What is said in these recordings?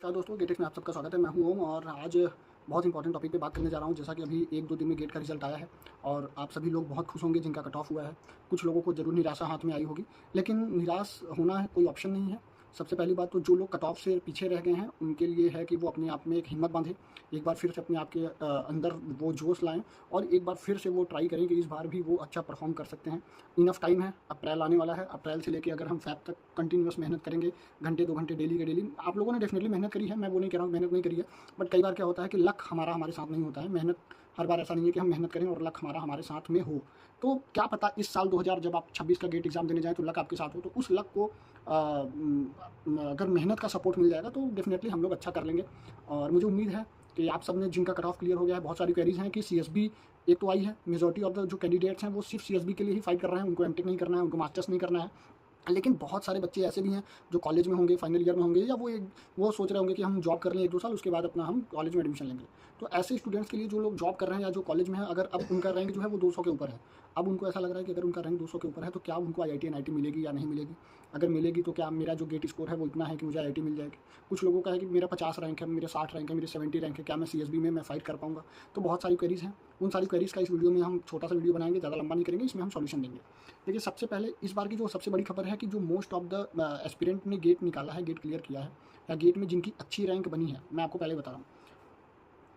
नमस्कार दोस्तों, गेटेक्स में आप सबका स्वागत है। मैं हूं ओम और आज बहुत इंपॉर्टेंट टॉपिक पे बात करने जा रहा हूं। जैसा कि अभी 1-2 दिन में गेट का रिजल्ट आया है और आप सभी लोग बहुत खुश होंगे जिनका कट ऑफ हुआ है। कुछ लोगों को ज़रूर निराशा हाथ में आई होगी, लेकिन निराश होना है कोई ऑप्शन नहीं है। सबसे पहली बात तो जो लोग कट ऑफ से पीछे रह गए हैं, उनके लिए है कि वो अपने आप में एक हिम्मत बाँधें, एक बार फिर से अपने आप के अंदर वो जोश लाएँ और एक बार फिर से वो ट्राई करें कि इस बार भी वो अच्छा परफ़ॉर्म कर सकते हैं। इनफ टाइम है, अप्रैल आने वाला है। अप्रैल से लेके अगर हम फ़ेब तक कंटिन्यूअस मेहनत करेंगे, घंटे 2 घंटे डेली के डेली, आप लोगों ने डेफ़िनिटली मेहनत करी है, मैं वो नहीं कह रहा हूँ मेहनत नहीं करी है, बट कई बार क्या होता है कि लक हमारा हमारे साथ नहीं होता है। मेहनत हर बार ऐसा नहीं है कि हम मेहनत करें और लक हमारा हमारे साथ में हो। तो क्या पता इस साल 2000 जब आप 26 का गेट एग्ज़ाम देने जाएँ तो लक आपके साथ हो, तो उस लक को अगर मेहनत का सपोर्ट मिल जाएगा तो डेफ़िनिटली हम लोग अच्छा कर लेंगे। और मुझे उम्मीद है कि आप सब ने जिनका कट ऑफ क्लियर हो गया है, बहुत सारी क्वेरीज़ हैं कि सीएसबी एक तो आई है, मेजॉरिटी ऑफ द जो कैंडिडेट्स हैं वो सिर्फ सीएसबी के लिए ही फाइट कर रहे हैं, उनको एमटेक नहीं करना है, उनको मास्टर्स नहीं करना है। लेकिन बहुत सारे बच्चे ऐसे भी हैं जो कॉलेज में होंगे, फाइनल ईयर में होंगे, या वो सोच रहे होंगे कि हम जॉब कर लें 1-2 साल, उसके बाद अपना हम कॉलेज में एडमिशन लेंगे। तो ऐसे स्टूडेंट्स के लिए जो लोग जॉब कर रहे हैं या जो कॉलेज में हैं, अगर अब उनका रैंक जो है वो 200 के ऊपर है। अब उनको ऐसा लग रहा है कि अगर उनका रैंक 200 के ऊपर है तो क्या उनको आईआईटी एनआईटी मिलेगी या नहीं मिलेगी? अगर मिलेगी तो क्या मेरा जो गेट स्कोर है वो इतना है कि मुझे आईआईटी मिल जाएगी? कुछ लोगों का है कि मेरा 50 रैंक है, मेरे 60 रैंक है, मेरे 70 रैंक है, क्या मैं सीएसबी में मैं फाइट कर पाऊँगा? तो बहुत सारी क्वेरीज़ हैं। उन सारी क्वेरीज़ का इस वीडियो में हम छोटा-सा वीडियो बनाएँगे, ज़्यादा लंबा नहीं करेंगे, इसमें हम सॉल्यूशन देंगे। देखिए, सबसे पहले इस बार की जो सबसे बड़ी खबर है कि जो मोस्ट ऑफ द एस्पिरेंट ने गेट निकाला है, गेट क्लियर किया है, या गेट में जिनकी अच्छी रैंक बनी है, मैं आपको पहले बता रहा हूँ।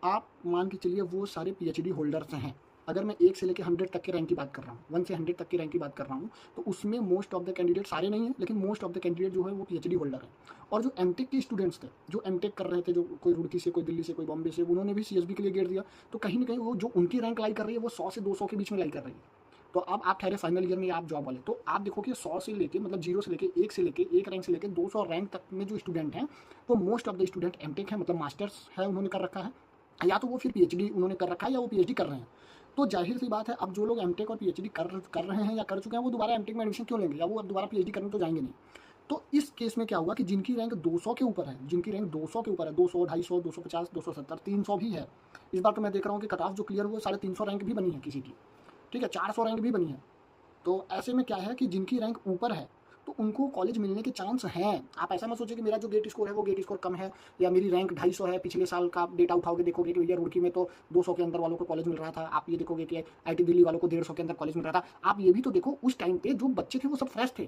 आप मान के चलिए वो सारे पीएचडी होल्डर्स हैं। अगर मैं 1 से लेके 100 तक के रैंक की बात कर रहा हूँ, 1 से 100 तक की रैंक की बात कर रहा हूँ, तो उसमें मोस्ट ऑफ द कैंडिडेट, सारे नहीं हैं, लेकिन मोस्ट ऑफ द कैंडिडेट जो है वो पीएचडी होल्डर हैं। और जो एमटेक के स्टूडेंट्स थे, जो एमटेक कर रहे थे, जो कोई रुड़की से, कोई दिल्ली से, कोई बॉम्बे से, उन्होंने भी सीएसबी के लिए गेट दिया। तो कहीं न कहीं वो जो उनकी रैंक लाई कर रही है, वो 100 से 200 के बीच में लाई कर रही है। तो अब आप ठहरे फाइनल ईयर में, आप जॉब वाले, तो आप देखो कि 100 से लेके, मतलब 0 से लेके 1 से लेके, 1 रैंक से लेके 200 रैंक तक में जो स्टूडेंट हैं, वो most of the student MTech है, मतलब मास्टर्स है उन्होंने कर रखा है, या तो वो फिर पीएचडी उन्होंने कर रखा है, या वो पीएचडी कर रहे हैं। तो ज़ाहिर-सी बात है, अब जो लोग एमटेक और पीएचडी कर रहे हैं या कर चुके हैं, वो दोबारा एमटेक में एडमिशन क्यों लेंगे, या वो अब दोबारा पीएचडी करने तो जाएँगे नहीं। तो इस केस में क्या हुआ कि जिनकी रैंक 200 के ऊपर है, जिनकी रैंक 200 के ऊपर है, 200, 250, 250, 270, 300 भी है। इस बार तो मैं देख रहा हूँ कि कट ऑफ जो क्लियर हुआ, 350 रैंक भी बनी है किसी की, ठीक है? 400 रैंक भी बनी है। तो ऐसे में क्या है कि जिनकी रैंक ऊपर है, तो उनको कॉलेज मिलने के चांस हैं। आप ऐसा मत सोचिए कि मेरा जो गेट स्कोर है वो गेट स्कोर कम है, या मेरी रैंक 250 है। पिछले साल का आप डेटा उठाओगे, देखोगे कि भैया रुड़की में तो 200 के अंदर वालों को कॉलेज मिल रहा था। आप ये देखोगे कि आईटी दिल्ली वालों को 150 के अंदर कॉलेज मिल रहा था। आप ये भी तो देखो, उस टाइम पे जो बच्चे थे वो सब फ्रेश थे।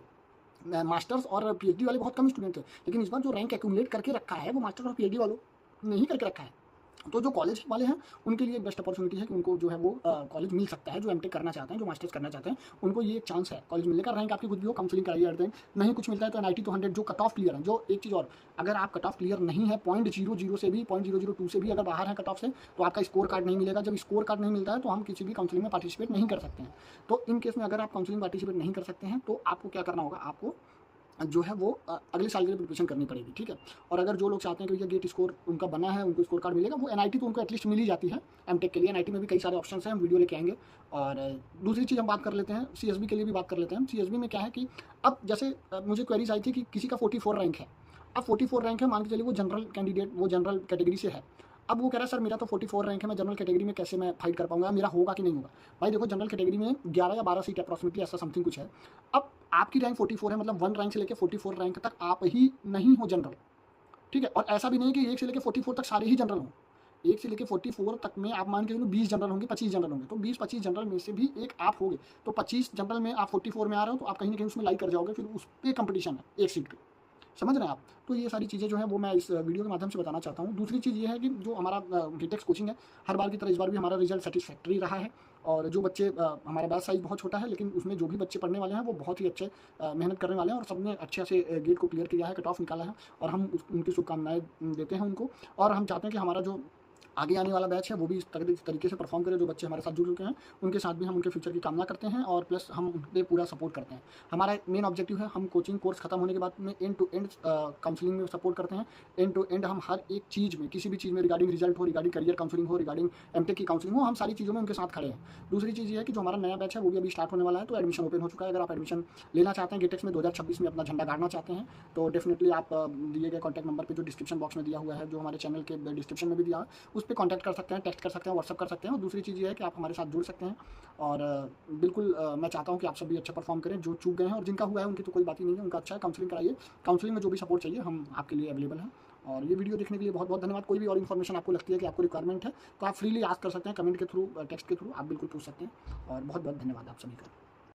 मास्टर्स और पीएचडी वाले बहुत कम स्टूडेंट थे। लेकिन इस बार जो रैंक एक्यूमुलेट करके रखा है, वो मास्टर्स और पीएचडी वालों ने ही करके रखा है। तो जो कॉलेज वाले हैं, उनके लिए बेस्ट अपॉर्चुनिटी है कि उनको जो है वो कॉलेज मिल सकता है। जो एमटेक करना चाहते हैं, जो मास्टर्स करना चाहते हैं, उनको ये एक चांस है कॉलेज मिलने का। रैंक आपकी कुछ भी हो, काउंसलिंग कराइए हर दिन। नहीं कुछ मिलता है तो 90 टू 100 जो कट ऑफ क्लियर है। जो एक चीज़ और, अगर आप कट ऑफ क्लियर नहीं है, 0.00 से भी, 0.002 से भी अगर बाहर है कट ऑफ से, तो आपका स्कोर कार्ड नहीं मिलेगा। जब स्कोर कार्ड नहीं मिलता है तो हम किसी भी काउंसलिंग में पार्टिसिपेट नहीं कर सकते हैं। तो इन केस में अगर आप काउंसलिंग पार्टिसिपेट नहीं कर सकते हैं, तो आपको क्या करना होगा, आपको जो है वो अगले साल के लिए प्रिपरेशन करनी पड़ेगी, ठीक है? और अगर जो लोग चाहते हैं कि भैया गेट स्कोर उनका बना है, उनको स्कोर कार्ड मिलेगा, वो एनआईटी तो उनको एटलीस्ट मिल ही जाती है एमटेक के लिए। एनआईटी में भी कई सारे ऑप्शंस हैं, हम वीडियो लेके आएंगे। और दूसरी चीज़ हम बात कर लेते हैं, सीएसबी के लिए भी बात कर लेते हैं। सीएसबी में क्या है कि अब जैसे मुझे क्वेरीज आई थी कि किसी का 44 रैंक है। अब 44 रैंक है, मान के चलिए वो जनरल कैंडिडेट, वो जनरल कैटेगरी से है। अब वो कह रहा है सर मेरा तो 44 रैंक है, मैं जनरल कैटेगरी में कैसे मैं फाइट कर पाऊंगा, मेरा होगा कि नहीं होगा? भाई देखो, जनरल कैटेगरी में 11 या 12 सीट अप्रॉक्सिमेटली ऐसा समथिंग कुछ है। अब आपकी रैंक 44 है, मतलब 1 रैंक से लेकर 44 रैंक तक आप ही नहीं हो जनरल, ठीक है? और ऐसा भी नहीं कि 1 से लेकर 44 तक सारे ही जनरल हों। 1 से लेकर 44 तक में आप मान के चलो 20 जनरल होंगे, 25 जनरल होंगे, तो 20-25 जनरल में से भी एक आप होगे। तो 25 जनरल में आप 44 में आ रहे हो, तो आप कहीं ना कहीं उसमें लाइक कर जाओगे, फिर उस पर कंपटीशन है एक सीट पे। समझ रहे हैं आप? तो ये सारी चीज़ें जो हैं वो मैं इस वीडियो के माध्यम से बताना चाहता हूँ। दूसरी चीज़ ये है कि जो हमारा गेटेक्स कोचिंग है, हर बार की तरह इस बार भी हमारा रिजल्ट सेटिस्फैक्टरी रहा है। और जो बच्चे, हमारा बैच साइज़ बहुत छोटा है, लेकिन उसमें जो भी बच्चे पढ़ने वाले हैं वो बहुत ही अच्छे मेहनत करने वाले हैं, और सबने अच्छे से गेट को क्लियर किया है, कट ऑफ निकाला है। और हम उनकी शुभकामनाएँ देते हैं उनको। और हम चाहते हैं कि हमारा जो आगे आने वाला बैच है वो भी इस तरीके से परफॉर्म करे। जो बच्चे हमारे साथ जुड़ चुके हैं, उनके साथ भी हम उनके फ्यूचर की कामना करते हैं, और प्लस हम उन पे पूरा सपोर्ट करते हैं। हमारा मेन ऑब्जेक्टिव है, हम कोचिंग कोर्स खत्म होने के बाद में एंड टू एंड काउंसलिंग में सपोर्ट करते हैं। एंड टू एंड हम हर एक चीज़ में, किसी भी चीज़ में, रिगार्डिंग रिजल्ट हो, रिगार्डिंग करियर काउंसलिंग हो, रिगार्डिंग एमटेक की काउंसलिंग हो, हम सारी चीज़ों में उनके साथ खड़े हैं। दूसरी चीज़ ये है कि जो हमारा नया बैच है वो भी अभी स्टार्ट होने वाला है, तो एडमिशन ओपन हो चुका है। अगर आप एडमिशन लेना चाहते हैं, गेटेक्स में 2026 में अपना झंडा गाड़ना चाहते हैं, तो डेफिनेटली आप दिए गए कॉन्टैक्ट नंबर पर, जो डिस्क्रिप्शन बॉक्स में दिया हुआ है, जो हमारे चैनल के डिस्क्रिप्शन में भी दिया है, उस पर कॉन्टैक्ट कर सकते हैं, टेक्स्ट कर सकते हैं, व्हाट्सअप कर सकते हैं। और दूसरी चीज़ ये है कि आप हमारे साथ जुड़ सकते हैं। और बिल्कुल मैं चाहता हूँ कि आप सब भी अच्छा परफॉर्म करें। जो चूक गए हैं और जिनका हुआ है उनकी तो कोई बात ही नहीं है, उनका अच्छा है, काउंसलिंग कराइए। काउंसलिंग में जो भी सपोर्ट चाहिए हम आपके लिए अवेलेबल हैं। और ये वीडियो देखने के लिए बहुत बहुत धन्यवाद। कोई भी और इन्फॉर्मेशन आपको लगती है कि आपको रिक्वायरमेंट है तो आप फ्रीली आस्क कर सकते हैं, कमेंट के थ्रू, टेक्स्ट के थ्रू आप बिल्कुल पूछ सकते हैं। और बहुत बहुत धन्यवाद आप सभी का।